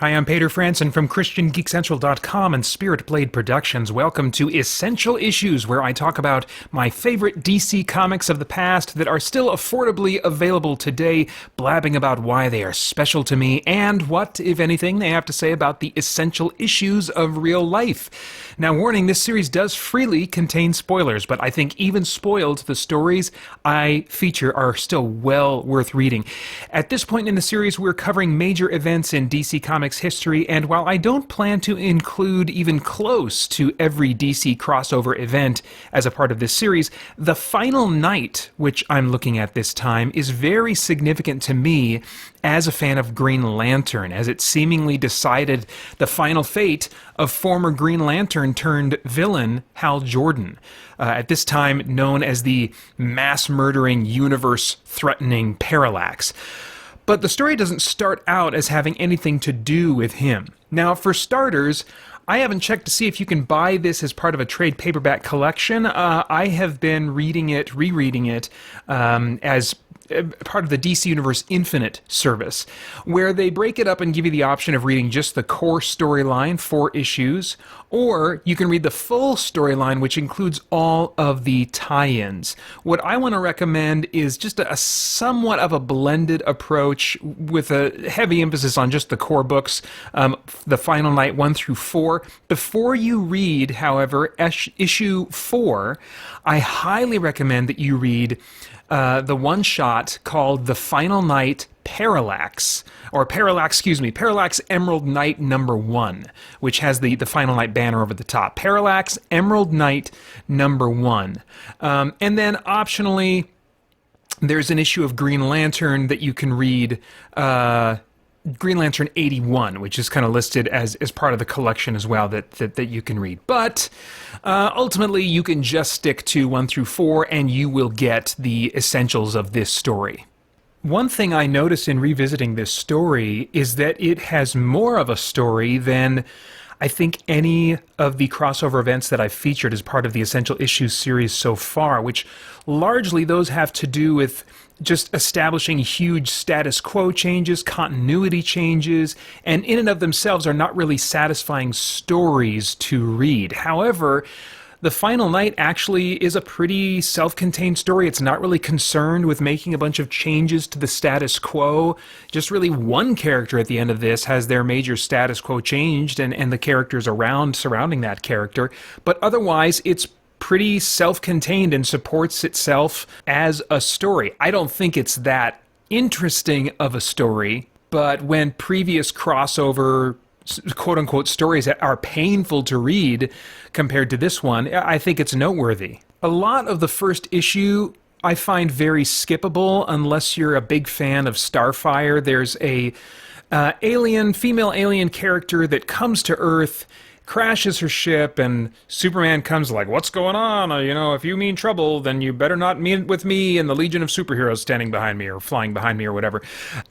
Hi, I'm Peter Franson from christiangeekcentral.com and Spirit Blade Productions. Welcome to Essential Issues, where I talk about my favorite DC comics of the past that are still affordably available today, blabbing about why they are special to me and what, if anything, they have to say about the essential issues of real life. Now, warning, this series does freely contain spoilers, but I think even spoiled, the stories I feature are still well worth reading. At this point in the series, we're covering major events in DC Comics history, and while I don't plan to include even close to every DC crossover event as a part of this series, the final night, which I'm looking at this time, is very significant to me as a fan of Green Lantern, as it seemingly decided the final fate of former Green Lantern turned villain Hal Jordan, at this time known as the mass-murdering, universe-threatening Parallax. But the story doesn't start out as having anything to do with him. Now, for starters, I haven't checked to see if you can buy this as part of a trade paperback collection. I have been rereading it, as part of the DC Universe Infinite service, where they break it up and give you the option of reading just the core storyline, 4 issues, or you can read the full storyline, which includes all of the tie-ins. What I want to recommend is just a somewhat of a blended approach with a heavy emphasis on just the core books, the Final Night 1 through 4. Before you read, however, issue 4, I highly recommend that you read the one-shot called The Final Night Parallax, or Parallax Emerald Night number 1, which has the Final Night banner over the top. Parallax Emerald Night number 1. And then optionally, there's an issue of Green Lantern that you can read, Green Lantern 81, which is kind of listed as part of the collection as well that you can read. But ultimately, you can just stick to 1 through 4 and you will get the essentials of this story. One thing I noticed in revisiting this story is that it has more of a story than I think any of the crossover events that I've featured as part of the Essential Issues series so far, which largely those have to do with just establishing huge status quo changes, continuity changes, and in and of themselves are not really satisfying stories to read. However, The Final Night actually is a pretty self-contained story. It's not really concerned with making a bunch of changes to the status quo. Just really one character at the end of this has their major status quo changed and the characters surrounding that character. But otherwise, it's pretty self-contained and supports itself as a story. I don't think it's that interesting of a story, but when previous crossover quote-unquote stories are painful to read compared to this one, I think it's noteworthy. A lot of the first issue I find very skippable unless you're a big fan of Starfire. There's a female alien character that comes to Earth, crashes her ship, and Superman comes like, "What's going on? If you mean trouble, then you better not mean it with me and the Legion of Superheroes standing behind me or flying behind me or whatever."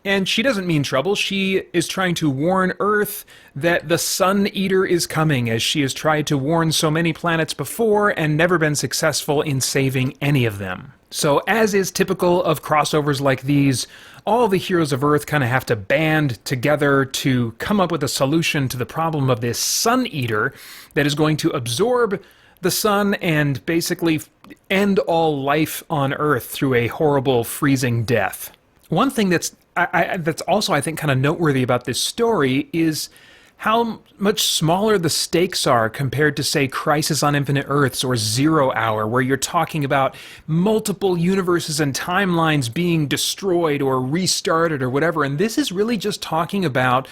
And she doesn't mean trouble. She is trying to warn Earth that the Sun Eater is coming, as she has tried to warn so many planets before and never been successful in saving any of them. So, as is typical of crossovers like these, all the heroes of Earth kind of have to band together to come up with a solution to the problem of this Sun Eater that is going to absorb the sun and basically end all life on Earth through a horrible freezing death. One thing that's also, I think, kind of noteworthy about this story is how much smaller the stakes are compared to, say, Crisis on Infinite Earths or Zero Hour, where you're talking about multiple universes and timelines being destroyed or restarted or whatever. And this is really just talking about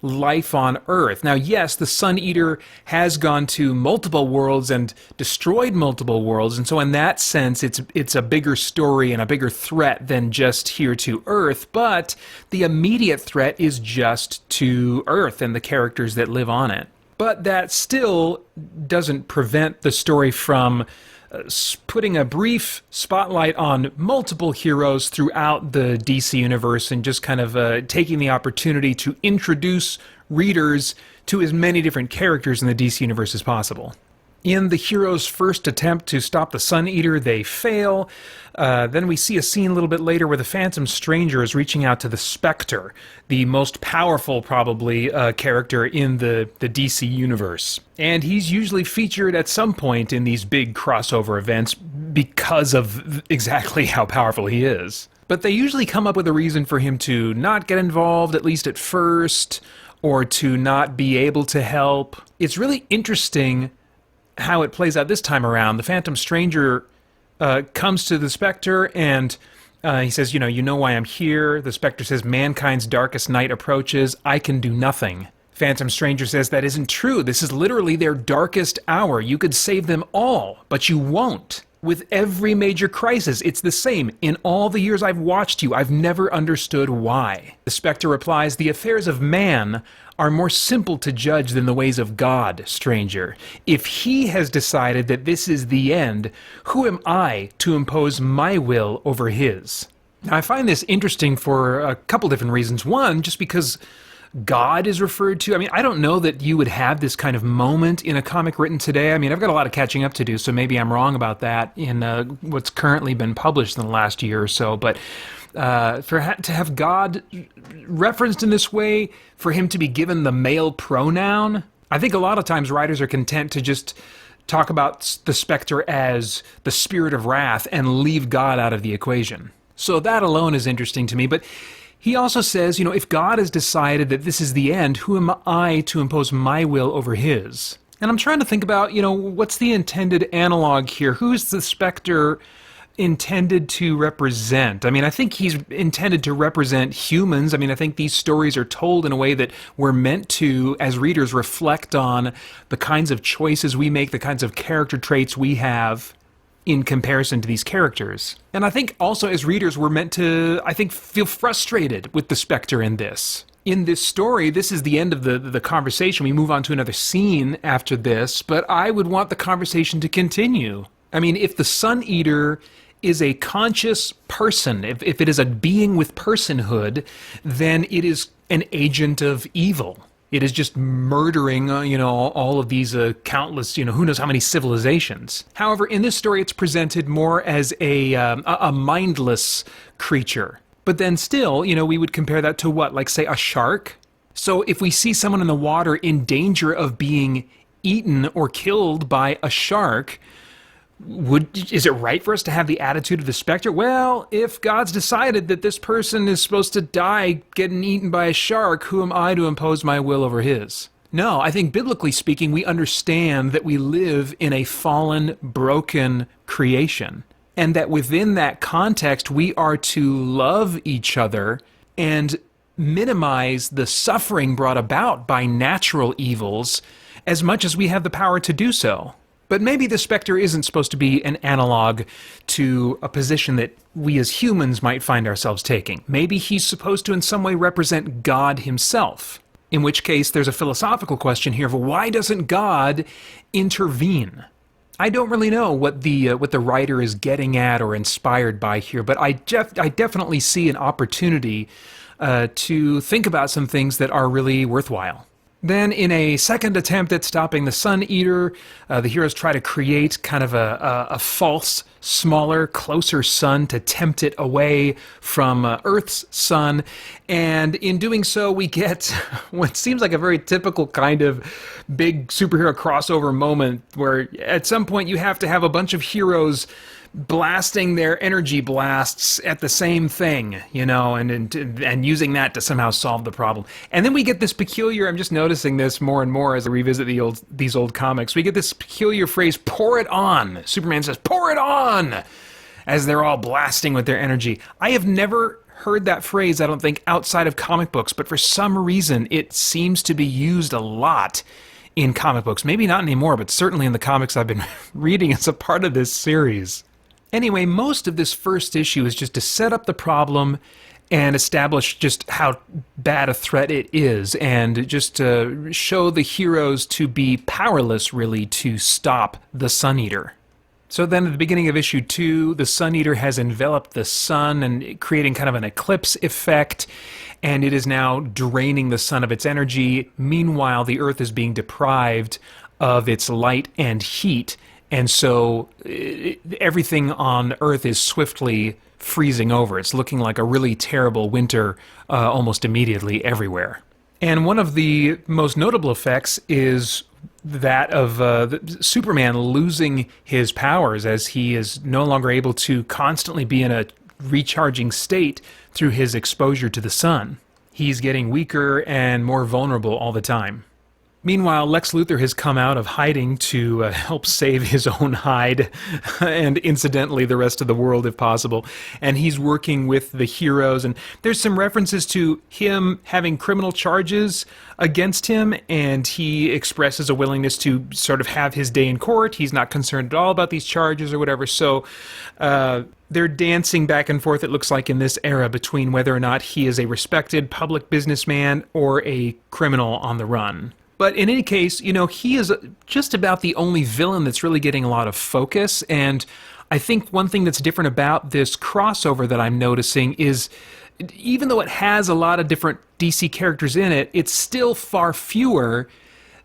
life on Earth. Now, yes, the Sun Eater has gone to multiple worlds and destroyed multiple worlds, and so in that sense, it's a bigger story and a bigger threat than just here to Earth, but the immediate threat is just to Earth and the characters that live on it. But that still doesn't prevent the story from putting a brief spotlight on multiple heroes throughout the DC universe and just kind of taking the opportunity to introduce readers to as many different characters in the DC universe as possible. In the hero's first attempt to stop the Sun Eater, they fail. Then we see a scene a little bit later where the Phantom Stranger is reaching out to the Spectre, the most powerful, probably, character in the DC universe. And he's usually featured at some point in these big crossover events because of exactly how powerful he is. But they usually come up with a reason for him to not get involved, at least at first, or to not be able to help. It's really interesting how it plays out this time around. The Phantom Stranger comes to the Spectre and he says, you know why I'm here. The Spectre says, mankind's darkest night approaches. I can do nothing. Phantom Stranger says, that isn't true. This is literally their darkest hour. You could save them all, but you won't. With every major crisis, it's the same. In all the years I've watched you, I've never understood why. The Spectre replies, the affairs of man are more simple to judge than the ways of God, stranger. If he has decided that this is the end, who am I to impose my will over his? Now, I find this interesting for a couple different reasons. One, just because God is referred to. I mean, I don't know that you would have this kind of moment in a comic written today. I mean, I've got a lot of catching up to do, so maybe I'm wrong about that in what's currently been published in the last year or so. But to have God referenced in this way, for him to be given the male pronoun, I think a lot of times writers are content to just talk about the Spectre as the spirit of wrath and leave God out of the equation. So that alone is interesting to me, but he also says, if God has decided that this is the end, who am I to impose my will over his? And I'm trying to think about, what's the intended analog here? Who's the Spectre intended to represent? I mean, I think he's intended to represent humans. I mean, I think these stories are told in a way that we're meant to, as readers, reflect on the kinds of choices we make, the kinds of character traits we have in comparison to these characters. And I think also as readers we're meant to, feel frustrated with the Spectre in this. In this story, this is the end of the conversation. We move on to another scene after this, but I would want the conversation to continue. I mean, if the Sun Eater is a conscious person, if it is a being with personhood, then it is an agent of evil. It is just murdering, all of these countless, who knows how many civilizations. However, in this story, it's presented more as a mindless creature. But then still, we would compare that to what? Like, say, a shark? So if we see someone in the water in danger of being eaten or killed by a shark, is it right for us to have the attitude of the Spectre? Well, if God's decided that this person is supposed to die getting eaten by a shark, who am I to impose my will over his? No, I think biblically speaking, we understand that we live in a fallen, broken creation, and that within that context, we are to love each other and minimize the suffering brought about by natural evils as much as we have the power to do so. But maybe the Spectre isn't supposed to be an analog to a position that we as humans might find ourselves taking. Maybe he's supposed to in some way represent God himself. In which case, there's a philosophical question here of why doesn't God intervene? I don't really know what the writer is getting at or inspired by here, but I definitely see an opportunity to think about some things that are really worthwhile. Then, in a second attempt at stopping the Sun Eater, the heroes try to create kind of a false, smaller, closer sun to tempt it away from Earth's sun. And in doing so, we get what seems like a very typical kind of big superhero crossover moment where at some point you have to have a bunch of heroes blasting their energy blasts at the same thing, and using that to somehow solve the problem. And then we get this peculiar, I'm just noticing this more and more as I revisit these old comics, we get this peculiar phrase, pour it on. Superman says, pour it on, as they're all blasting with their energy. I have never heard that phrase, I don't think, outside of comic books, but for some reason it seems to be used a lot in comic books. Maybe not anymore, but certainly in the comics I've been reading as a part of this series. Anyway, most of this first issue is just to set up the problem and establish just how bad a threat it is, and just to show the heroes to be powerless, really, to stop the Sun Eater. So then at the beginning of issue 2, the Sun Eater has enveloped the sun and creating kind of an eclipse effect, and it is now draining the sun of its energy. Meanwhile, the Earth is being deprived of its light and heat. And so everything on Earth is swiftly freezing over. It's looking like a really terrible winter almost immediately everywhere. And one of the most notable effects is that of Superman losing his powers as he is no longer able to constantly be in a recharging state through his exposure to the sun. He's getting weaker and more vulnerable all the time. Meanwhile, Lex Luthor has come out of hiding to help save his own hide, and incidentally the rest of the world if possible. And he's working with the heroes, and there's some references to him having criminal charges against him, and he expresses a willingness to sort of have his day in court. He's not concerned at all about these charges or whatever, so they're dancing back and forth, it looks like, in this era between whether or not he is a respected public businessman or a criminal on the run. But in any case, you know, he is just about the only villain that's really getting a lot of focus. And I think one thing that's different about this crossover that I'm noticing is, even though it has a lot of different DC characters in it, it's still far fewer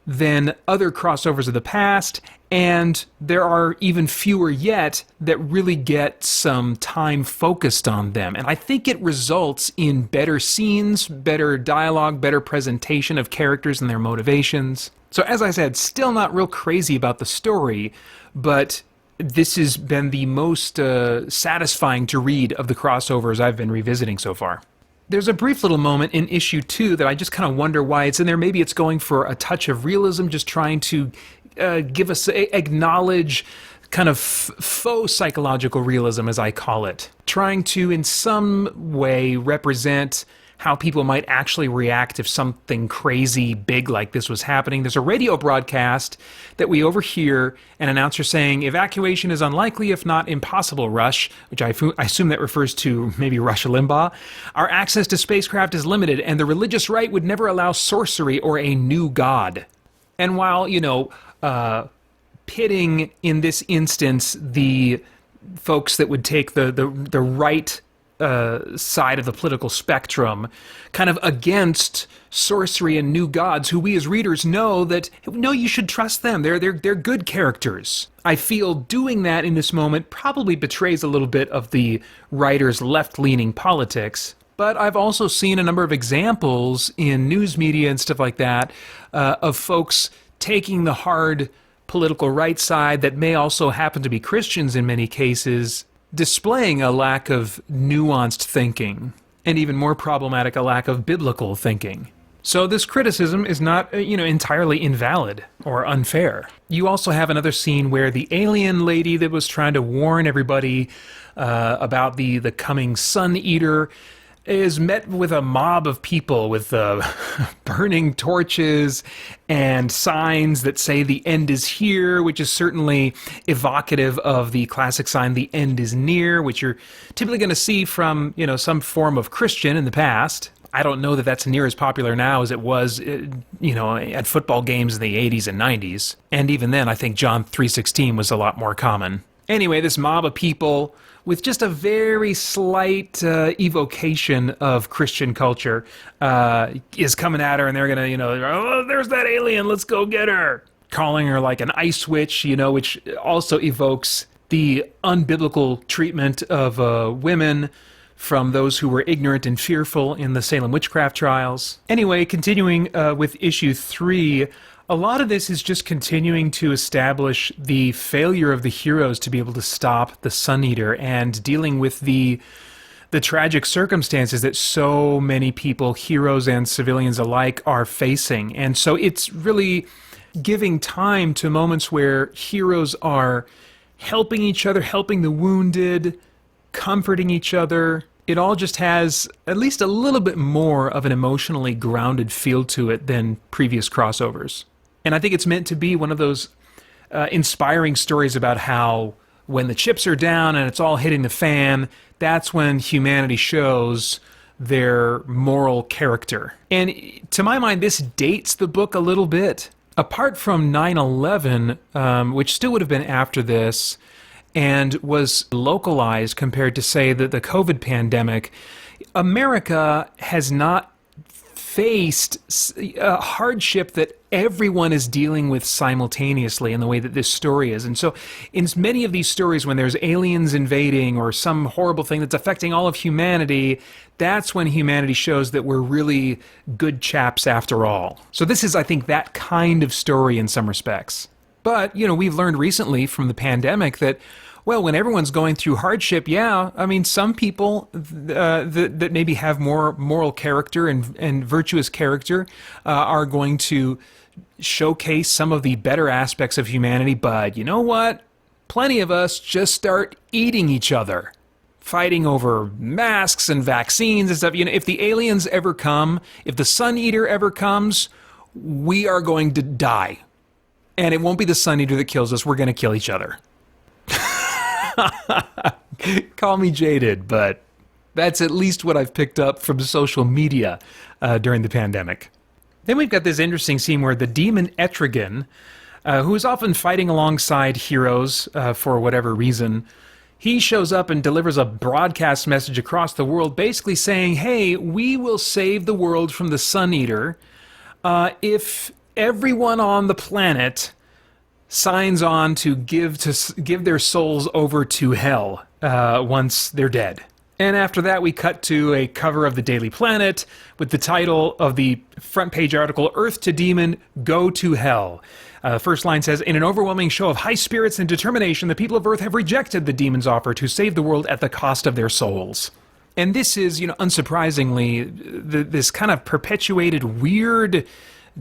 than other crossovers of the past, and there are even fewer yet that really get some time focused on them. And I think it results in better scenes, better dialogue, better presentation of characters and their motivations. So as I said, still not real crazy about the story, but this has been the most satisfying to read of the crossovers I've been revisiting so far. There's a brief little moment in issue 2 that I just kind of wonder why it's in there. Maybe it's going for a touch of realism, just trying to give us, acknowledge kind of faux psychological realism, as I call it. Trying to, in some way, represent how people might actually react if something crazy big like this was happening. There's a radio broadcast that we overhear an announcer saying, "Evacuation is unlikely, if not impossible, Rush," which I assume that refers to maybe Rush Limbaugh. "Our access to spacecraft is limited, and the religious right would never allow sorcery or a new god." And while, you know, pitting in this instance the folks that would take the right side of the political spectrum, kind of against sorcery and new gods, who we as readers know that, no, you should trust them. They're good characters. I feel doing that in this moment probably betrays a little bit of the writer's left-leaning politics. But I've also seen a number of examples in news media and stuff like that of folks taking the hard political right side that may also happen to be Christians in many cases, displaying a lack of nuanced thinking, and even more problematic, a lack of biblical thinking. So this criticism is not, entirely invalid or unfair. You also have another scene where the alien lady that was trying to warn everybody about the coming Sun Eater is met with a mob of people with burning torches and signs that say the end is here, which is certainly evocative of the classic sign, the end is near, which you're typically going to see from, some form of Christian in the past. I don't know that that's near as popular now as it was, at football games in the 80s and 90s. And even then, I think John 3:16 was a lot more common. Anyway, this mob of people with just a very slight evocation of Christian culture is coming at her, and they're going to, "Oh, there's that alien, let's go get her." Calling her like an ice witch, which also evokes the unbiblical treatment of women from those who were ignorant and fearful in the Salem witchcraft trials. Anyway, continuing with issue 3, a lot of this is just continuing to establish the failure of the heroes to be able to stop the Sun Eater, and dealing with the tragic circumstances that so many people, heroes and civilians alike, are facing. And so it's really giving time to moments where heroes are helping each other, helping the wounded, comforting each other. It all just has at least a little bit more of an emotionally grounded feel to it than previous crossovers. And I think it's meant to be one of those inspiring stories about how when the chips are down and it's all hitting the fan, that's when humanity shows their moral character. And to my mind, this dates the book a little bit. Apart from 9/11, which still would have been after this, and was localized compared to, say, the COVID pandemic, America has not faced a hardship that everyone is dealing with simultaneously in the way that this story is. And so in many of these stories, when there's aliens invading or some horrible thing that's affecting all of humanity, that's when humanity shows that we're really good chaps after all. So this is, I think, that kind of story in some respects. But, we've learned recently from the pandemic that, well, when everyone's going through hardship, some people that maybe have more moral character and virtuous character are going to showcase some of the better aspects of humanity. But you know what? Plenty of us just start eating each other, fighting over masks and vaccines and stuff. If the aliens ever come, if the Sun Eater ever comes, we are going to die. And it won't be the Sun Eater that kills us. We're going to kill each other. Call me jaded, but that's at least what I've picked up from social media during the pandemic. Then we've got this interesting scene where the demon Etrigan, who is often fighting alongside heroes for whatever reason, he shows up and delivers a broadcast message across the world basically saying, hey, we will save the world from the Sun Eater if everyone on the planet signs on to give their souls over to hell once they're dead. And after that, we cut to a cover of the Daily Planet with the title of the front page article, Earth to Demon, Go to Hell. First line says, in an overwhelming show of high spirits and determination, the people of Earth have rejected the demon's offer to save the world at the cost of their souls. And this is, unsurprisingly, this kind of perpetuated weird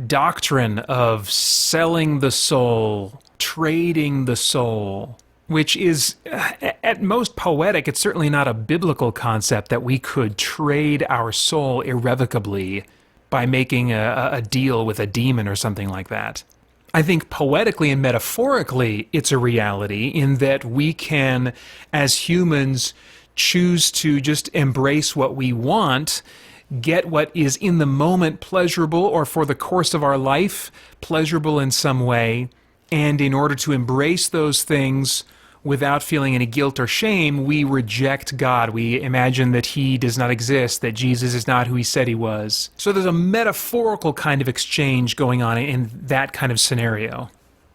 doctrine of selling the soul, trading the soul, which is at most poetic. It's certainly not a biblical concept that we could trade our soul irrevocably by making a deal with a demon or something like that. I think poetically and metaphorically it's a reality in that we can, as humans, choose to just embrace what we want, get what is in the moment pleasurable, or for the course of our life pleasurable in some way, and in order to embrace those things without feeling any guilt or shame, we reject God. We imagine that He does not exist, that Jesus is not who He said He was. So there's a metaphorical kind of exchange going on in that kind of scenario.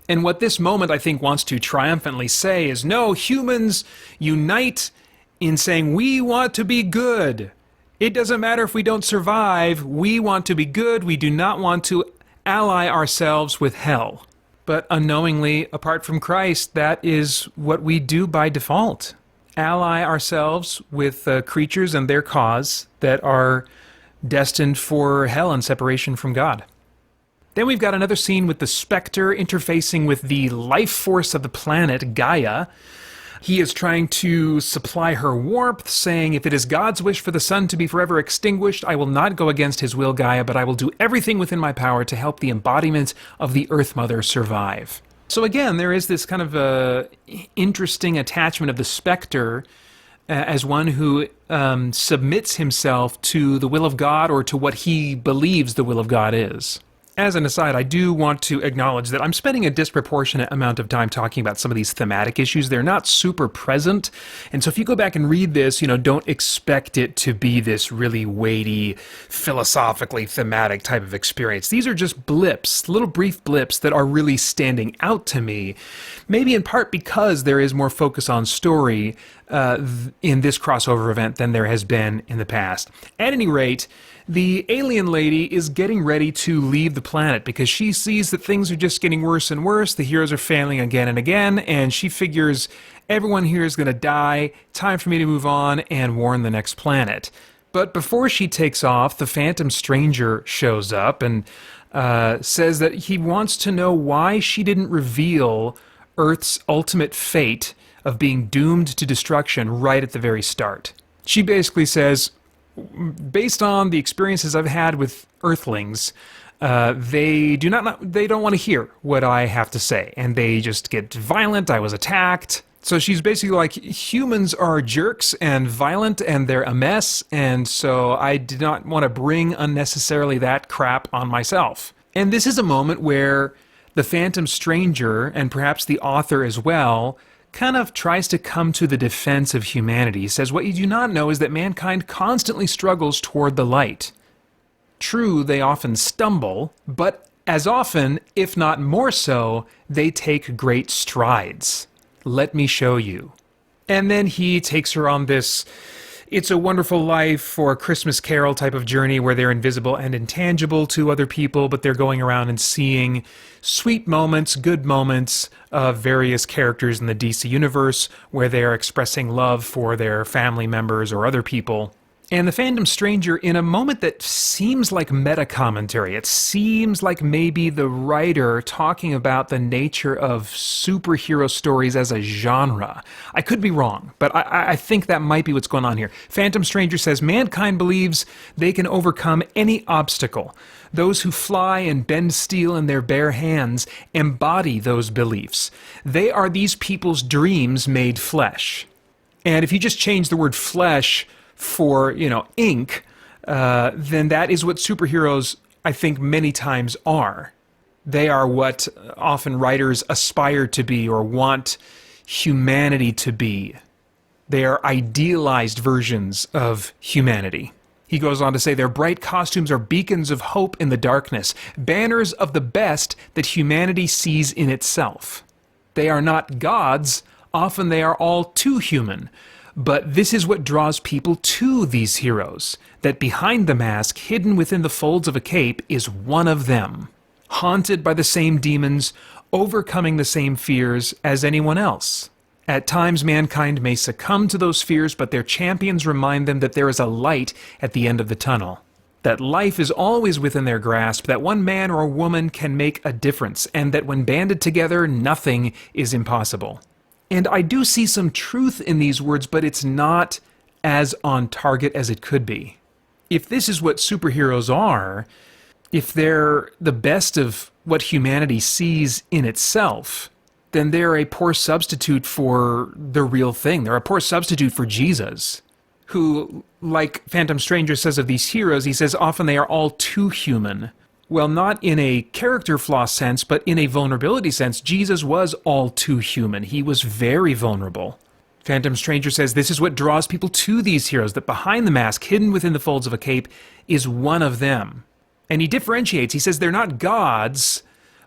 And what this moment, I think, wants to triumphantly say is, no, humans unite in saying, we want to be good. It doesn't matter if we don't survive. We want to be good. We do not want to ally ourselves with hell. But unknowingly, apart from Christ, that is what we do by default. Ally ourselves with creatures and their cause that are destined for hell and separation from God. Then we've got another scene with the Spectre interfacing with the life force of the planet, Gaia. He is trying to supply her warmth, saying, if it is God's wish for the sun to be forever extinguished, I will not go against his will, Gaia, but I will do everything within my power to help the embodiment of the Earth Mother survive. So again, there is this kind of interesting attachment of the Spectre as one who submits himself to the will of God, or to what he believes the will of God is. As an aside, I do want to acknowledge that I'm spending a disproportionate amount of time talking about some of these thematic issues. They're not super present, and so if you go back and read this, don't expect it to be this really weighty, philosophically thematic type of experience. These are just blips, little brief blips that are really standing out to me, maybe in part because there is more focus on story in this crossover event than there has been in the past. At any rate, the alien lady is getting ready to leave the planet because she sees that things are just getting worse and worse. The heroes are failing again and again, and she figures everyone here is going to die. Time for me to move on and warn the next planet. But before she takes off, the Phantom Stranger shows up and says that he wants to know why she didn't reveal Earth's ultimate fate of being doomed to destruction right at the very start. She basically says, based on the experiences I've had with Earthlings, they don't want to hear what I have to say, and they just get violent. I was attacked. So she's basically like, humans are jerks and violent, and they're a mess, and so I did not want to bring unnecessarily that crap on myself. And this is a moment where the Phantom Stranger, and perhaps the author as well, kind of tries to come to the defense of humanity. He says, what you do not know is that mankind constantly struggles toward the light. True, they often stumble, but as often, if not more so, they take great strides. Let me show you. And then he takes her on this It's a Wonderful Life or Christmas Carol type of journey where they're invisible and intangible to other people, but they're going around and seeing sweet moments, good moments of various characters in the DC universe where they are expressing love for their family members or other people. And the fandom stranger, in a moment that seems like meta-commentary, it seems like maybe the writer talking about the nature of superhero stories as a genre. I could be wrong, but I think that might be what's going on here. Phantom Stranger says, mankind believes they can overcome any obstacle. Those who fly and bend steel in their bare hands embody those beliefs. They are these people's dreams made flesh. And if you just change the word flesh for, ink, then that is what superheroes, I think, many times are. They are what often writers aspire to be or want humanity to be. They are idealized versions of humanity. He goes on to say their bright costumes are beacons of hope in the darkness, banners of the best that humanity sees in itself. They are not gods, often they are all too human. But this is what draws people to these heroes, that behind the mask, hidden within the folds of a cape, is one of them, haunted by the same demons, overcoming the same fears as anyone else. At times, mankind may succumb to those fears, but their champions remind them that there is a light at the end of the tunnel, that life is always within their grasp, that one man or woman can make a difference, and that when banded together, nothing is impossible. And I do see some truth in these words, but it's not as on target as it could be. If this is what superheroes are, if they're the best of what humanity sees in itself, then they're a poor substitute for the real thing. They're a poor substitute for Jesus, who, like Phantom Stranger says of these heroes, he says often they are all too human. Well, not in a character flaw sense, but in a vulnerability sense, Jesus was all too human. He was very vulnerable. Phantom Stranger says this is what draws people to these heroes, that behind the mask, hidden within the folds of a cape, is one of them. And he differentiates. He says they're not gods,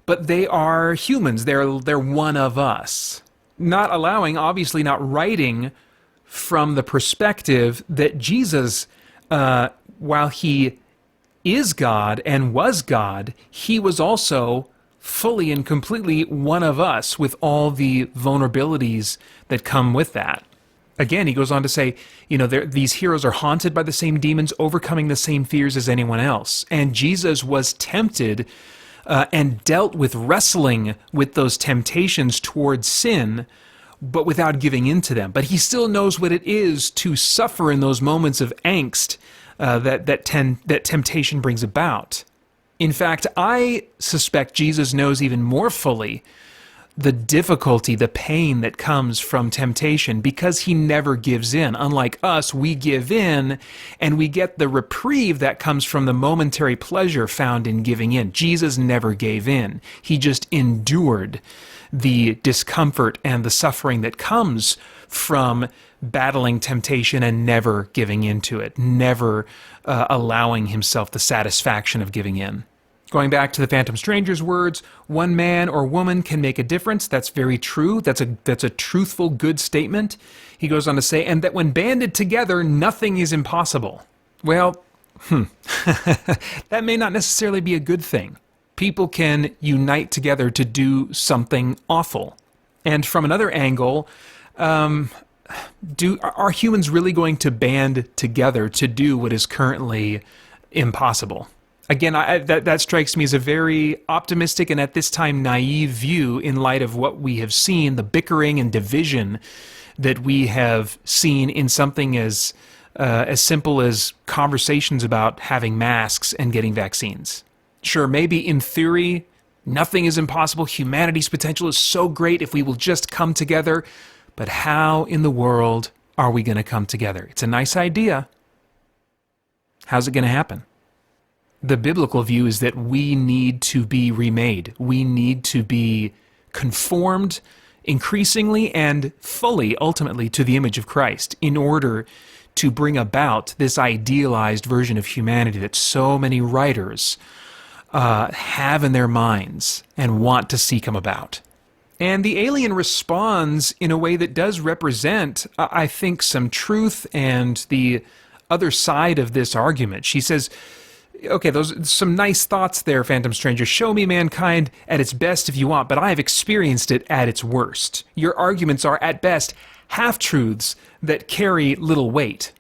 but they are humans. They're one of us. Not allowing, obviously not writing from the perspective that Jesus, while he is God and was God, he was also fully and completely one of us with all the vulnerabilities that come with that. Again, he goes on to say, these heroes are haunted by the same demons, overcoming the same fears as anyone else. And Jesus was tempted and dealt with wrestling with those temptations towards sin, but without giving in to them. But he still knows what it is to suffer in those moments of angst that temptation brings about. In fact, I suspect Jesus knows even more fully the difficulty, the pain that comes from temptation, because he never gives in. Unlike us, we give in, and we get the reprieve that comes from the momentary pleasure found in giving in. Jesus never gave in. He just endured the discomfort and the suffering that comes from battling temptation and never giving into it, never allowing himself the satisfaction of giving in. Going back to the Phantom Stranger's words, one man or woman can make a difference. That's very true. That's a truthful, good statement. He goes on to say, and that when banded together, nothing is impossible. Well, that may not necessarily be a good thing. People can unite together to do something awful. And from another angle, are humans really going to band together to do what is currently impossible? Again, that strikes me as a very optimistic and at this time naive view in light of what we have seen, the bickering and division that we have seen in something as simple as conversations about having masks and getting vaccines. Sure, maybe in theory, nothing is impossible. Humanity's potential is so great if we will just come together. But how in the world are we going to come together? It's a nice idea. How's it going to happen? The biblical view is that we need to be remade. We need to be conformed increasingly and fully, ultimately, to the image of Christ in order to bring about this idealized version of humanity that so many writers have in their minds and want to see come about. And the alien responds in a way that does represent, I think, some truth and the other side of this argument. She says, okay, those some nice thoughts there, Phantom Stranger. Show me mankind at its best if you want, but I have experienced it at its worst. Your arguments are, at best, half-truths that carry little weight.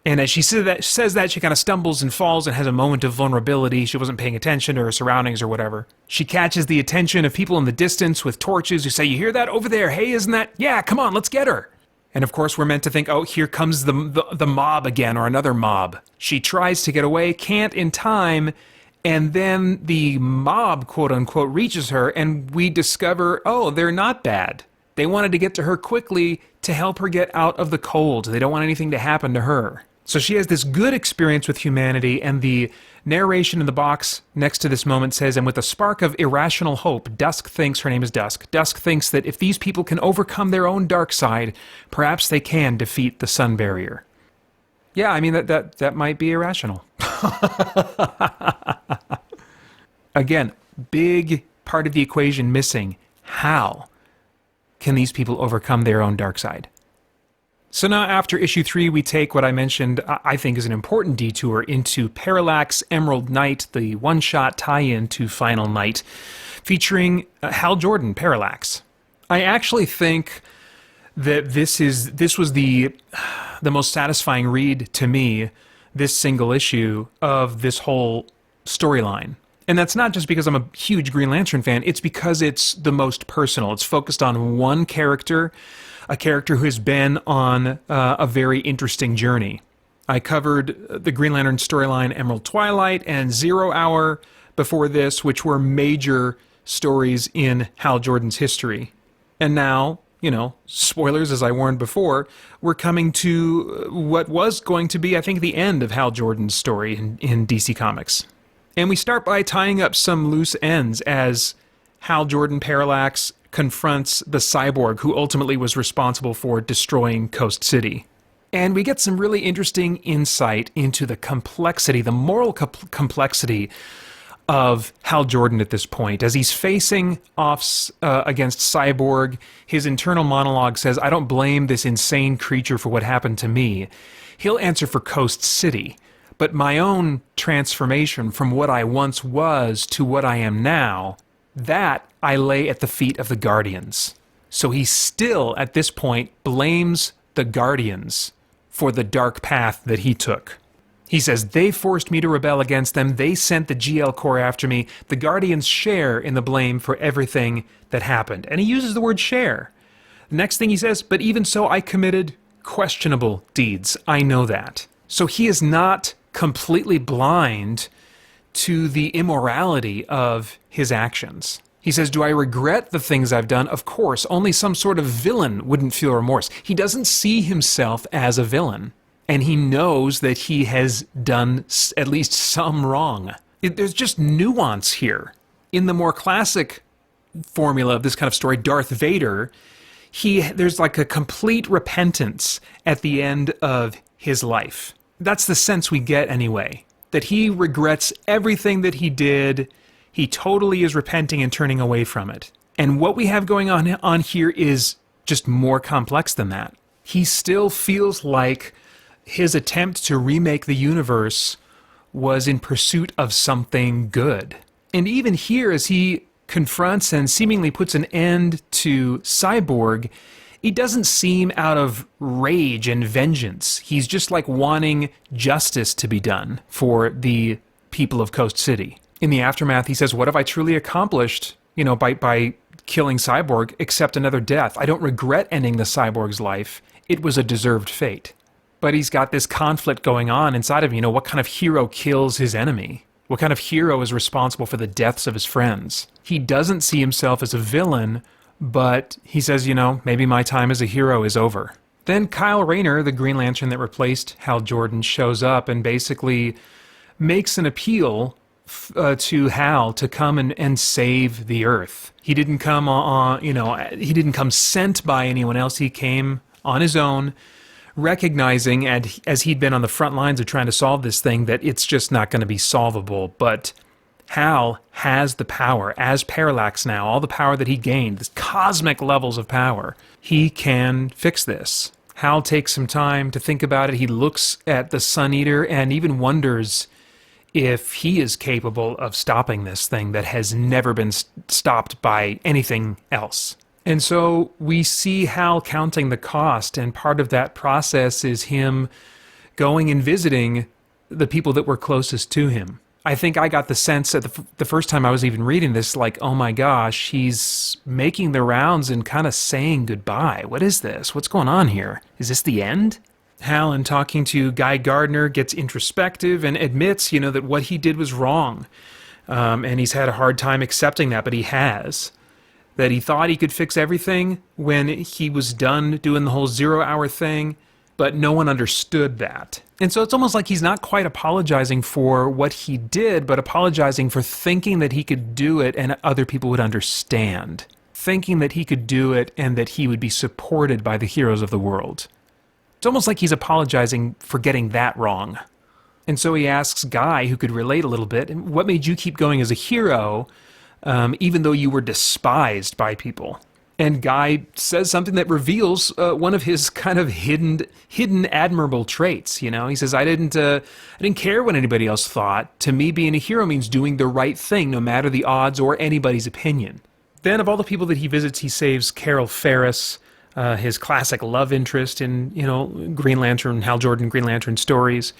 And as she says that, she kind of stumbles and falls and has a moment of vulnerability. She wasn't paying attention to her surroundings or whatever. She catches the attention of people in the distance with torches who say, you hear that over there? Hey, isn't that? Yeah, come on, let's get her. And of course, we're meant to think, oh, here comes the mob again, or another mob. She tries to get away, can't in time, and then the mob, quote-unquote, reaches her, and we discover, oh, they're not bad. They wanted to get to her quickly to help her get out of the cold. They don't want anything to happen to her. So she has this good experience with humanity, and the narration in the box next to this moment says, and with a spark of irrational hope, Dusk thinks, her name is Dusk, Dusk thinks that if these people can overcome their own dark side, perhaps they can defeat the sun barrier. Yeah, I mean, that might be irrational. Again, big part of the equation missing. How can these people overcome their own dark side? So now after issue 3, we take what I mentioned, I think is an important detour into Parallax Emerald Knight, the one-shot tie-in to Final Night, featuring Hal Jordan, Parallax. I actually think that this was the most satisfying read to me, this single issue of this whole storyline. And that's not just because I'm a huge Green Lantern fan, it's because it's the most personal. It's focused on one character, a character who has been on a very interesting journey. I covered the Green Lantern storyline Emerald Twilight and Zero Hour before this, which were major stories in Hal Jordan's history. And now, you know, spoilers as I warned before, we're coming to what was going to be, I think, the end of Hal Jordan's story in DC Comics. And we start by tying up some loose ends as Hal Jordan Parallax confronts the cyborg who ultimately was responsible for destroying Coast City. And we get some really interesting insight into the complexity, the moral complexity of Hal Jordan at this point. As he's facing off against Cyborg, his internal monologue says, I don't blame this insane creature for what happened to me. He'll answer for Coast City. But my own transformation from what I once was to what I am now, that I lay at the feet of the Guardians. So he still, at this point, blames the Guardians for the dark path that he took. He says, they forced me to rebel against them, they sent the GL Corps after me, the Guardians share in the blame for everything that happened. And he uses the word share. The next thing he says, but even so I committed questionable deeds. I know that. So he is not completely blind to the immorality of his actions. He says, do I regret the things I've done? Of course, only some sort of villain wouldn't feel remorse. He doesn't see himself as a villain, and he knows that he has done at least some wrong. There's just nuance here. In the more classic formula of this kind of story, Darth Vader, there's like a complete repentance at the end of his life. That's the sense we get anyway, that he regrets everything that he did. He totally is repenting and turning away from it. And what we have going on here is just more complex than that. He still feels like his attempt to remake the universe was in pursuit of something good. And even here, as he confronts and seemingly puts an end to Cyborg, he doesn't seem out of rage and vengeance. He's just like wanting justice to be done for the people of Coast City. In the aftermath, he says, what have I truly accomplished, by killing Cyborg except another death? I don't regret ending the Cyborg's life. It was a deserved fate. But he's got this conflict going on inside of him. What kind of hero kills his enemy? What kind of hero is responsible for the deaths of his friends? He doesn't see himself as a villain, but he says, maybe my time as a hero is over. Then Kyle Rayner, the Green Lantern that replaced Hal Jordan, shows up and basically makes an appeal to Hal to come and save the Earth. He didn't come he didn't come sent by anyone else. He came on his own, recognizing, and as he'd been on the front lines of trying to solve this thing, that it's just not going to be solvable. But Hal has the power, as Parallax now, all the power that he gained, this cosmic levels of power. He can fix this. Hal takes some time to think about it. He looks at the Sun Eater and even wonders if he is capable of stopping this thing that has never been stopped by anything else. And so we see Hal counting the cost, and part of that process is him going and visiting the people that were closest to him. I think I got the sense at the first time I was even reading this, like, oh my gosh, he's making the rounds and kind of saying goodbye. What is this? What's going on here? Is this the end? Hal, in talking to Guy Gardner, gets introspective and admits, that what he did was wrong. And he's had a hard time accepting that, but he has. That he thought he could fix everything when he was done doing the whole 0 hour thing, but no one understood that. And so it's almost like he's not quite apologizing for what he did, but apologizing for thinking that he could do it and other people would understand. Thinking that he could do it and that he would be supported by the heroes of the world. It's almost like he's apologizing for getting that wrong. And so he asks Guy, who could relate a little bit, what made you keep going as a hero, even though you were despised by people? And Guy says something that reveals one of his kind of hidden admirable traits. He says, I didn't care what anybody else thought. To me, being a hero means doing the right thing, no matter the odds or anybody's opinion. Then, of all the people that he visits, he saves Carol Ferris, his classic love interest in Green Lantern, Hal Jordan Green Lantern stories.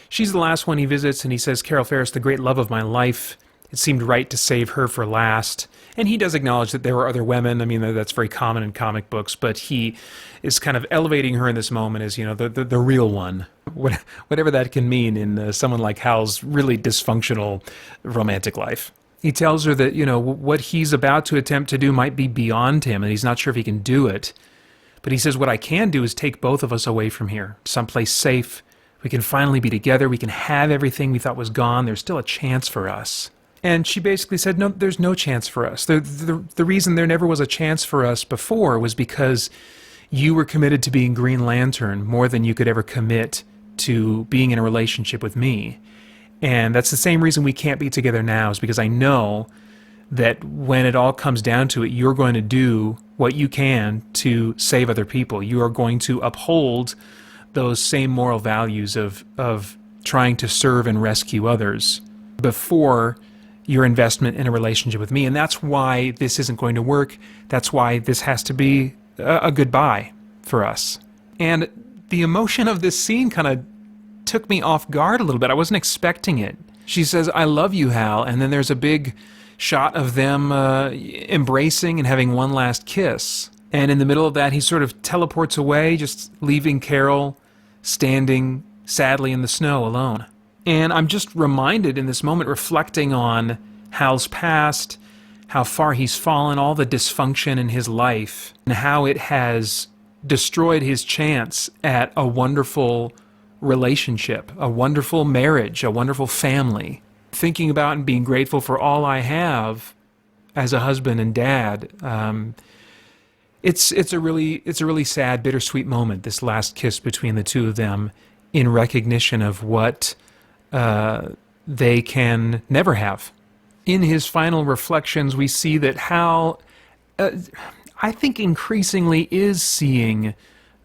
She's the last one he visits, and he says, Carol Ferris, the great love of my life. It seemed right to save her for last. And he does acknowledge that there were other women. I mean, that's very common in comic books, but he is kind of elevating her in this moment as, the real one. Whatever that can mean in someone like Hal's really dysfunctional romantic life. He tells her that, what he's about to attempt to do might be beyond him, and he's not sure if he can do it. But he says, what I can do is take both of us away from here, someplace safe. We can finally be together. We can have everything we thought was gone. There's still a chance for us. And she basically said, no, there's no chance for us. The reason there never was a chance for us before was because you were committed to being Green Lantern more than you could ever commit to being in a relationship with me. And that's the same reason we can't be together now, is because I know that when it all comes down to it, you're going to do what you can to save other people. You are going to uphold those same moral values of trying to serve and rescue others before your investment in a relationship with me. And that's why this isn't going to work. That's why this has to be a goodbye for us. And the emotion of this scene kind of took me off guard a little bit. I wasn't expecting it. She says, I love you, Hal. And then there's a big shot of them embracing and having one last kiss. And in the middle of that, he sort of teleports away, just leaving Carol standing sadly in the snow alone. And I'm just reminded in this moment, reflecting on Hal's past, how far he's fallen, all the dysfunction in his life, and how it has destroyed his chance at a wonderful relationship, a wonderful marriage, a wonderful family. Thinking about and being grateful for all I have as a husband and dad, it's a really sad, bittersweet moment, this last kiss between the two of them, in recognition of what they can never have. In his final reflections, we see that Hal, I think, increasingly is seeing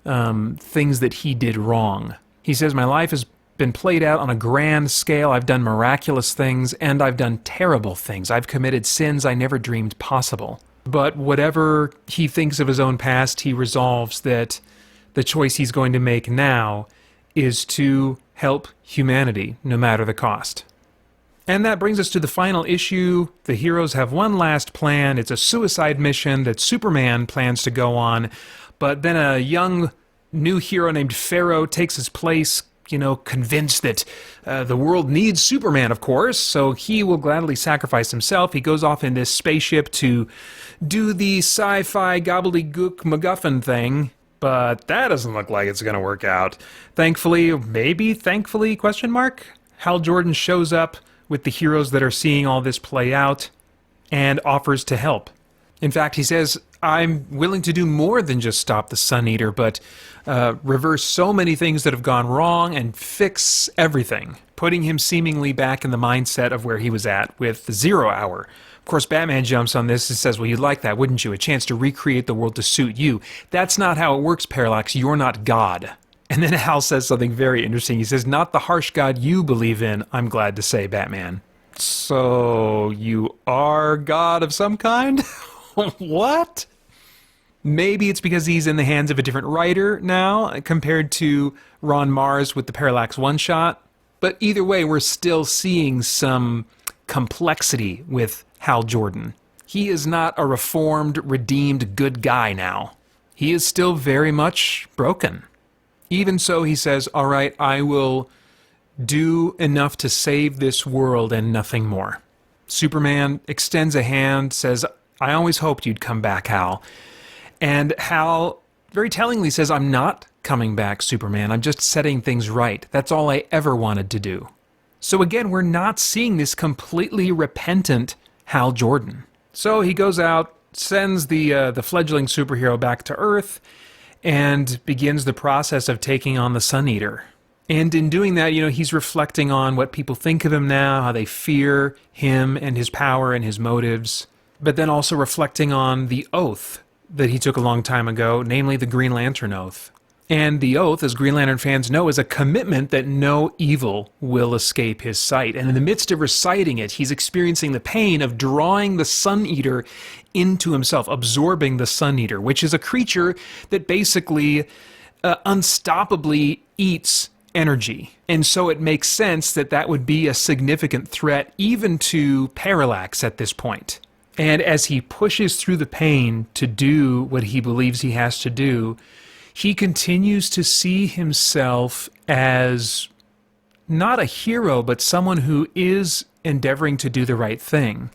things that he did wrong. He says, my life has been played out on a grand scale. I've done miraculous things, and I've done terrible things. I've committed sins I never dreamed possible. But whatever he thinks of his own past, he resolves that the choice he's going to make now is to help humanity, no matter the cost. And that brings us to the final issue. The heroes have one last plan. It's a suicide mission that Superman plans to go on, but then a young new hero named Pharaoh takes his place, convinced that the world needs Superman, of course, so he will gladly sacrifice himself. He goes off in this spaceship to do the sci-fi gobbledygook MacGuffin thing, but that doesn't look like it's going to work out. Thankfully, Hal Jordan shows up with the heroes that are seeing all this play out and offers to help. In fact, he says, I'm willing to do more than just stop the Sun Eater, but reverse so many things that have gone wrong and fix everything, putting him seemingly back in the mindset of where he was at with the 0 Hour. Of course, Batman jumps on this and says, well, you'd like that, wouldn't you? A chance to recreate the world to suit you. That's not how it works, Parallax. You're not God. And then Hal says something very interesting. He says, not the harsh God you believe in, I'm glad to say, Batman. So, you are God of some kind? What? Maybe it's because he's in the hands of a different writer now, compared to Ron Mars with the Parallax one-shot. But either way, we're still seeing some complexity with Hal Jordan. He is not a reformed, redeemed good guy now. He is still very much broken. Even so, he says, all right, I will do enough to save this world and nothing more. Superman extends a hand, says, I always hoped you'd come back, Hal. And Hal very tellingly says, I'm not coming back, Superman. I'm just setting things right. That's all I ever wanted to do. So again, we're not seeing this completely repentant Hal Jordan. So he goes out, sends the fledgling superhero back to Earth, and begins the process of taking on the Sun Eater. And in doing that, he's reflecting on what people think of him now, how they fear him and his power and his motives, but then also reflecting on the oath that he took a long time ago, namely the Green Lantern Oath. And the oath, as Green Lantern fans know, is a commitment that no evil will escape his sight. And in the midst of reciting it, he's experiencing the pain of drawing the Sun Eater into himself, absorbing the Sun Eater, which is a creature that basically unstoppably eats energy. And so it makes sense that that would be a significant threat even to Parallax at this point. And as he pushes through the pain to do what he believes he has to do, he continues to see himself as not a hero, but someone who is endeavoring to do the right thing.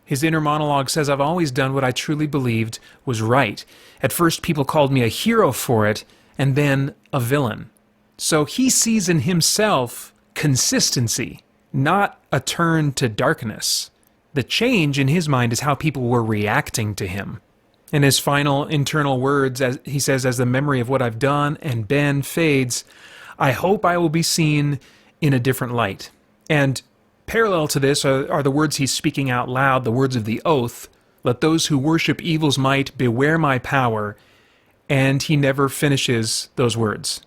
His inner monologue says, I've always done what I truly believed was right. At first, people called me a hero for it, and then a villain. So he sees in himself consistency, not a turn to darkness. The change in his mind is how people were reacting to him. In his final internal words, as he says, as the memory of what I've done and been fades, I hope I will be seen in a different light. And parallel to this are the words he's speaking out loud, the words of the oath, let those who worship evil's might beware my power, and he never finishes those words.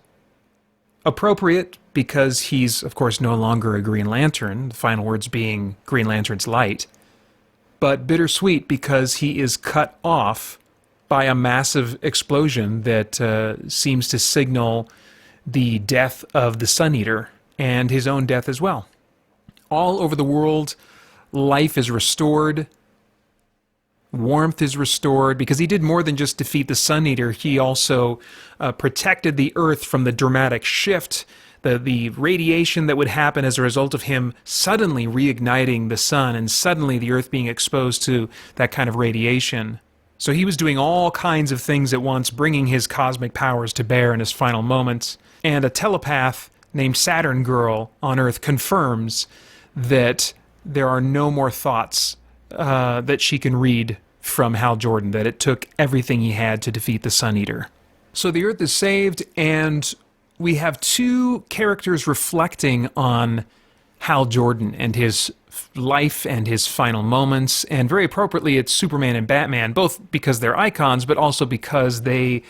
Appropriate because he's, of course, no longer a Green Lantern, the final words being Green Lantern's light, but bittersweet because he is cut off by a massive explosion that seems to signal the death of the Sun Eater and his own death as well. All over the world, life is restored, warmth is restored, because he did more than just defeat the Sun Eater. He also protected the Earth from the dramatic shift, the radiation that would happen as a result of him suddenly reigniting the sun and suddenly the Earth being exposed to that kind of radiation. So he was doing all kinds of things at once, bringing his cosmic powers to bear in his final moments. And a telepath named Saturn Girl on Earth confirms that there are no more thoughts that she can read from Hal Jordan, that it took everything he had to defeat the Sun Eater. So the Earth is saved, and we have two characters reflecting on Hal Jordan and his life and his final moments, and very appropriately it's Superman and Batman, both because they're icons, but also because they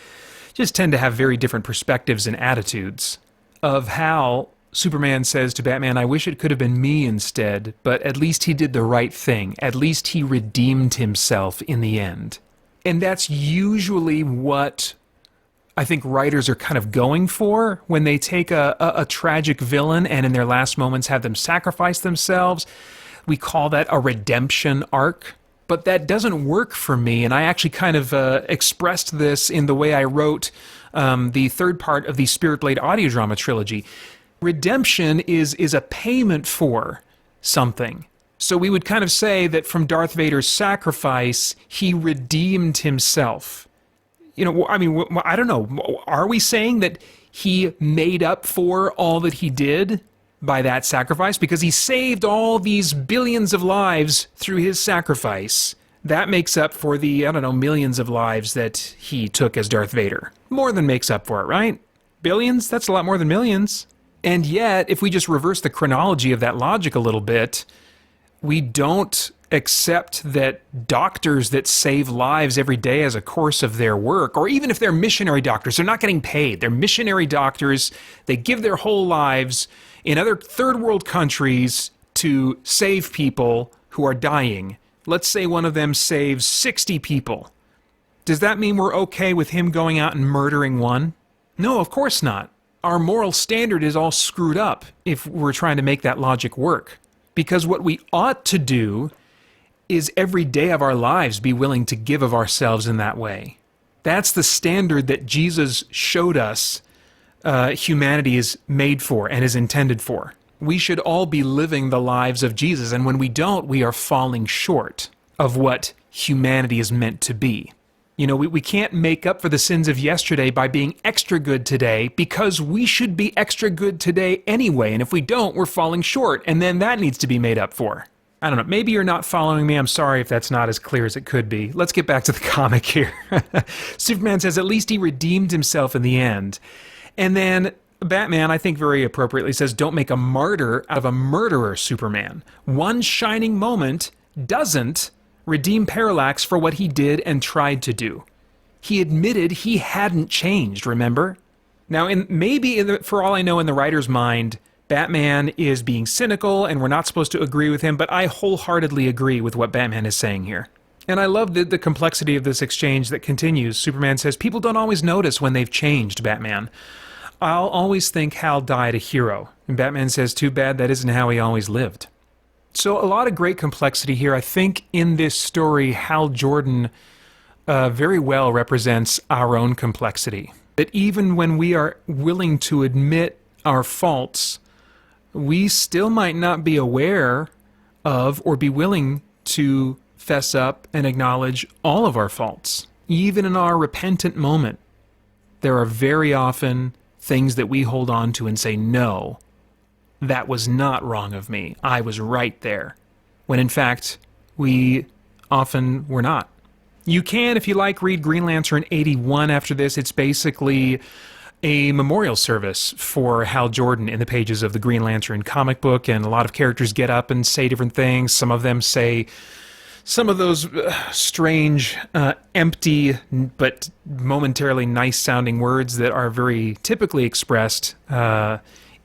just tend to have very different perspectives and attitudes. Of Hal, Superman says to Batman, I wish it could have been me instead, but at least he did the right thing. At least he redeemed himself in the end. And that's usually what I think writers are kind of going for when they take a tragic villain and in their last moments have them sacrifice themselves. We call that a redemption arc. But that doesn't work for me, and I actually kind of expressed this in the way I wrote the third part of the Spirit Blade audio drama trilogy. Redemption is a payment for something. So we would kind of say that from Darth Vader's sacrifice, he redeemed himself. You know, I mean, I don't know. Are we saying that he made up for all that he did by that sacrifice? Because he saved all these billions of lives through his sacrifice. That makes up for the, I don't know, millions of lives that he took as Darth Vader. More than makes up for it, right? Billions? That's a lot more than millions. And yet, if we just reverse the chronology of that logic a little bit, we don't accept that doctors that save lives every day as a course of their work, or even if they're missionary doctors, they're not getting paid. They're missionary doctors. They give their whole lives in other third world countries to save people who are dying. Let's say one of them saves 60 people. Does that mean we're okay with him going out and murdering one? No, of course not. Our moral standard is all screwed up if we're trying to make that logic work. Because what we ought to do is every day of our lives be willing to give of ourselves in that way. That's the standard that Jesus showed us humanity is made for and is intended for. We should all be living the lives of Jesus, and when we don't, we are falling short of what humanity is meant to be. You know, we can't make up for the sins of yesterday by being extra good today, because we should be extra good today anyway, and if we don't, we're falling short, and then that needs to be made up for. I don't know, maybe you're not following me. I'm sorry if that's not as clear as it could be. Let's get back to the comic here. Superman says at least he redeemed himself in the end. And then Batman, I think very appropriately, says don't make a martyr out of a murderer, Superman. One shining moment doesn't redeem Parallax for what he did and tried to do. He admitted he hadn't changed, remember? Now, for all I know, in the writer's mind, Batman is being cynical and we're not supposed to agree with him, but I wholeheartedly agree with what Batman is saying here. And I love the complexity of this exchange that continues. Superman says, people don't always notice when they've changed, Batman. I'll always think Hal died a hero. And Batman says, too bad that isn't how he always lived. So a lot of great complexity here. I think in this story, Hal Jordan very well represents our own complexity. That even when we are willing to admit our faults, we still might not be aware of or be willing to fess up and acknowledge all of our faults. Even in our repentant moment, there are very often things that we hold on to and say, no, that was not wrong of me. I was right there. When in fact, we often were not. You can, if you like, read Green Lantern 81 after this. It's basically a memorial service for Hal Jordan in the pages of the Green Lantern comic book, and a lot of characters get up and say different things. Some of them say some of those strange, empty, but momentarily nice-sounding words that are very typically expressed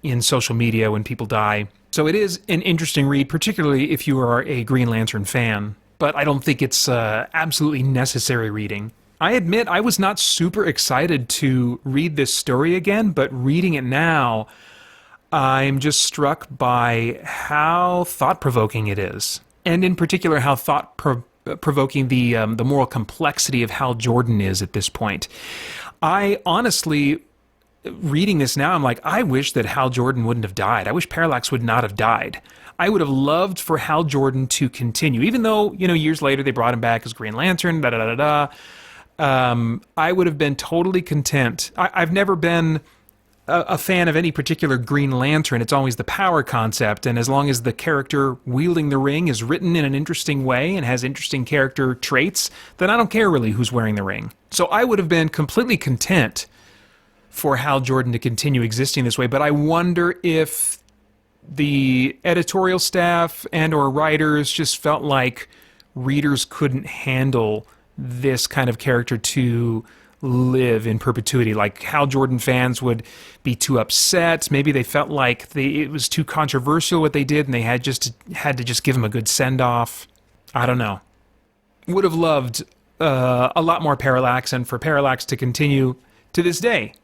in social media when people die. So it is an interesting read, particularly if you are a Green Lantern fan, but I don't think it's absolutely necessary reading. I admit I was not super excited to read this story again, but reading it now, I'm just struck by how thought-provoking it is. And in particular, how thought-provoking the moral complexity of Hal Jordan is at this point. I honestly, reading this now, I'm like, I wish that Hal Jordan wouldn't have died. I wish Parallax would not have died. I would have loved for Hal Jordan to continue, even though, you know, years later they brought him back as Green Lantern, I would have been totally content. I've never been a fan of any particular Green Lantern. It's always the power concept, and as long as the character wielding the ring is written in an interesting way and has interesting character traits, then I don't care really who's wearing the ring. So I would have been completely content for Hal Jordan to continue existing this way, but I wonder if the editorial staff and or writers just felt like readers couldn't handle this kind of character to live in perpetuity. Like Hal Jordan fans would be too upset. Maybe they felt like it was too controversial what they did and they had to just give him a good send-off. I don't know. Would have loved a lot more Parallax and for Parallax to continue to this day.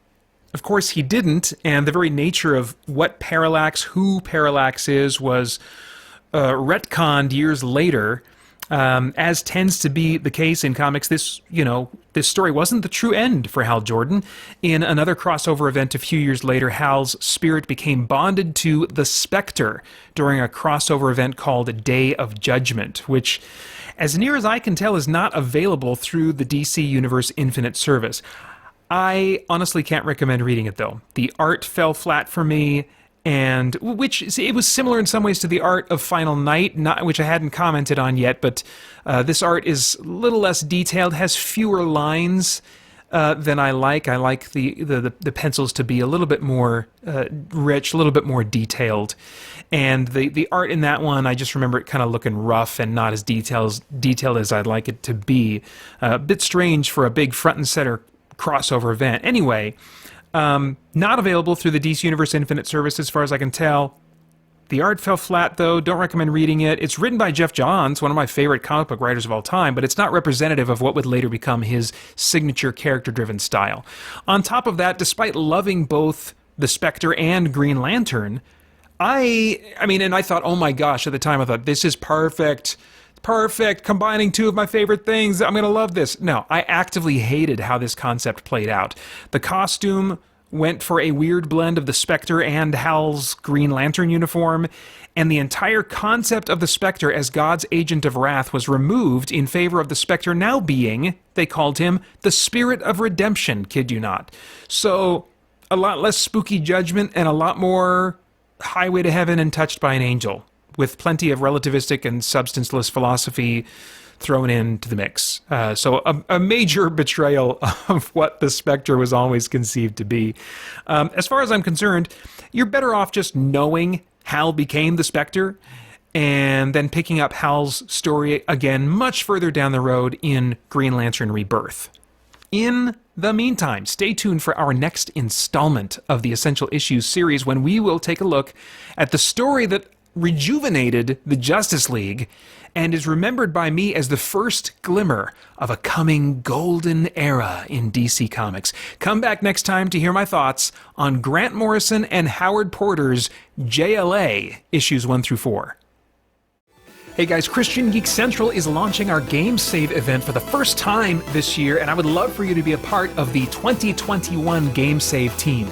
Of course he didn't, and the very nature of what Parallax, who Parallax is, was retconned years later. As tends to be the case in comics, this story wasn't the true end for Hal Jordan. In another crossover event a few years later, Hal's spirit became bonded to the Spectre during a crossover event called Day of Judgment, which, as near as I can tell, is not available through the DC Universe Infinite service. I honestly can't recommend reading it, though. The art fell flat for me, and which it was similar in some ways to the art of Final Night, which I hadn't commented on yet, but this art is a little less detailed, has fewer lines than I like. I like the pencils to be a little bit more rich, a little bit more detailed. And the art in that one, I just remember it kind of looking rough and not as detailed as I'd like it to be. A bit strange for a big front and center crossover event. Anyway, not available through the DC Universe Infinite service as far as I can tell. The art fell flat, though. Don't recommend reading it. It's written by Jeff Johns, one of my favorite comic book writers of all time, but it's not representative of what would later become his signature character-driven style. On top of that, despite loving both the Spectre and Green Lantern, I thought, oh my gosh, at the time I thought, this is perfect, combining two of my favorite things, I'm going to love this. No, I actively hated how this concept played out. The costume went for a weird blend of the Spectre and Hal's Green Lantern uniform, and the entire concept of the Spectre as God's agent of wrath was removed in favor of the Spectre now being, they called him, the Spirit of Redemption, kid you not. So, a lot less spooky judgment and a lot more highway to heaven and touched by an angel, with plenty of relativistic and substanceless philosophy thrown into the mix. So a major betrayal of what the Spectre was always conceived to be. As far as I'm concerned, you're better off just knowing Hal became the Spectre and then picking up Hal's story again much further down the road in Green Lantern Rebirth. In the meantime, stay tuned for our next installment of the Essential Issues series when we will take a look at the story that rejuvenated the Justice League and is remembered by me as the first glimmer of a coming golden era in DC Comics. Come back next time to hear my thoughts on Grant Morrison and Howard Porter's JLA issues 1 through 4. Hey guys, Christian Geek Central is launching our Game Save event for the first time this year, and I would love for you to be a part of the 2021 Game Save team.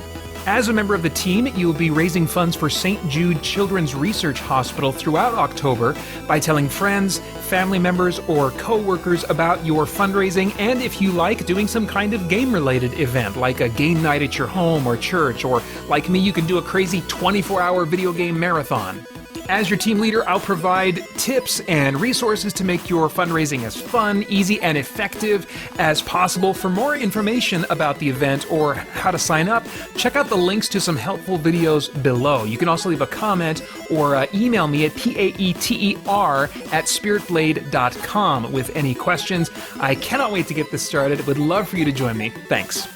As a member of the team, you will be raising funds for St. Jude Children's Research Hospital throughout October by telling friends, family members, or co-workers about your fundraising, and if you like, doing some kind of game-related event, like a game night at your home or church, or like me, you can do a crazy 24-hour video game marathon. As your team leader, I'll provide tips and resources to make your fundraising as fun, easy, and effective as possible. For more information about the event or how to sign up, check out the links to some helpful videos below. You can also leave a comment or email me at paeter@spiritblade.com with any questions. I cannot wait to get this started. Would love for you to join me. Thanks.